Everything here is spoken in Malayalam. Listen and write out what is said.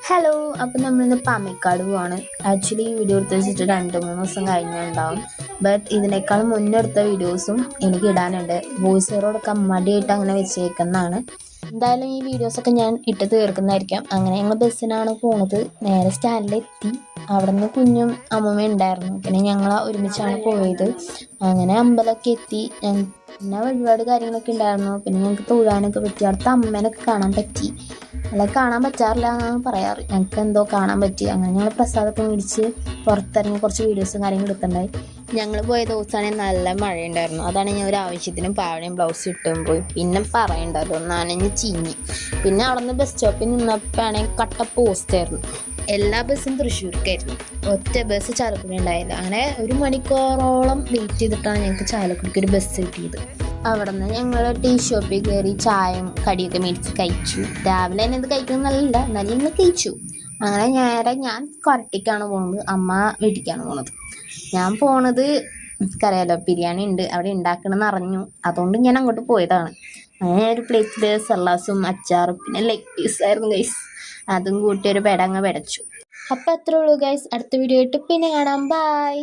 ഹലോ, അപ്പം നമ്മളിന്ന് പാലക്കാട് പോവാണ്. ആക്ച്വലി ഈ വീഡിയോ എടുത്ത് വെച്ചിട്ട് 2-3 ദിവസം കഴിഞ്ഞുണ്ടാവും. ബട്ട് ഇതിനേക്കാളും മുന്നെടുത്ത വീഡിയോസും എനിക്ക് ഇടാനുണ്ട്. വോയിസ് ഓവറോടൊക്കെ മടിയായിട്ട് അങ്ങനെ വെച്ചേക്കുന്നതാണ്. എന്തായാലും ഈ വീഡിയോസൊക്കെ ഞാൻ ഇട്ട് തീർക്കുന്നതായിരിക്കാം. അങ്ങനെ ഞങ്ങൾ ബസ്സിനാണ് പോണത്. നേരെ സ്റ്റാൻഡിലെത്തി. അവിടെ നിന്ന് കുഞ്ഞും അമ്മൂമ്മയും ഉണ്ടായിരുന്നു. പിന്നെ ഞങ്ങൾ ഒരുമിച്ചാണ് പോയത്. അങ്ങനെ അമ്പലമൊക്കെ എത്തി. പിന്നെ ഒരുപാട് കാര്യങ്ങളൊക്കെ ഉണ്ടായിരുന്നു. പിന്നെ ഞങ്ങൾക്ക് തൊഴാനൊക്കെ പറ്റി. അടുത്ത അമ്മേനൊക്കെ കാണാൻ പറ്റി. അല്ല, കാണാൻ പറ്റാറില്ല എന്നാണ് പറയാറ്. ഞങ്ങൾക്ക് എന്തോ കാണാൻ പറ്റി. അങ്ങനെ ഞങ്ങൾ പ്രസാദമൊക്കെ മേടിച്ച് പുറത്തിറങ്ങി കുറച്ച് വീഡിയോസും കാര്യങ്ങളും എടുത്തിട്ടുണ്ടായി. ഞങ്ങൾ പോയ ദിവസമാണെങ്കിൽ നല്ല മഴയുണ്ടായിരുന്നു. അതാണ് ഞാൻ ഒരു ആവശ്യത്തിനും പാവടയും ബ്ലൗസ് ഇട്ടും പോയി. പിന്നെ പറയണ്ടല്ലോ, നനഞ്ഞ് ചീഞ്ഞി. പിന്നെ അവിടെ നിന്ന് ബസ് സ്റ്റോപ്പിൽ നിന്നപ്പോഴാണെങ്കിൽ കട്ട പോസ്റ്റായിരുന്നു. എല്ലാ ബസ്സും തൃശ്ശൂർക്കായിരുന്നു. ഒറ്റ ബസ് ചാലക്കുടി ഉണ്ടായില്ല. അങ്ങനെ 1 മണിക്കൂറോളം വെയിറ്റ് ചെയ്തിട്ടാണ് ഞങ്ങൾക്ക് ചാലക്കുടിക്ക് ഒരു ബസ് കിട്ടിയത്. അവിടെ നിന്ന് ഞങ്ങൾ ടീ ഷോപ്പിൽ കയറി ചായയും കടിയൊക്കെ മേടിച്ച് കഴിച്ചു. രാവിലെ തന്നെ ഇത് കഴിക്കുന്നത് നല്ലല്ല, എന്നാലും ഞങ്ങൾ കഴിച്ചു. അങ്ങനെ ഞാൻ കൊരട്ടിക്കാണ് പോകുന്നത്, അമ്മ വീട്ടിലേക്കാണ് പോകുന്നത്. ഞാൻ പോണത് എനിക്കറിയാലോ, ബിരിയാണി ഉണ്ട് അവിടെ ഉണ്ടാക്കണമെന്ന് അറിഞ്ഞു. അതുകൊണ്ട് ഞാൻ അങ്ങോട്ട് പോയതാണ്. അങ്ങനെ ഒരു പ്ലേറ്റിൽ സലാസും അച്ചാറും പിന്നെ ലെഗ് പീസായിരുന്നു ഗൈസ്. അതും കൂട്ടി ഒരു പെടങ്ങ് പെടച്ചു. അപ്പം അത്രേ ഉള്ളൂ ഗൈസ്. അടുത്ത വീഡിയോ ആയിട്ട് പിന്നെ കാണാം. ബൈ.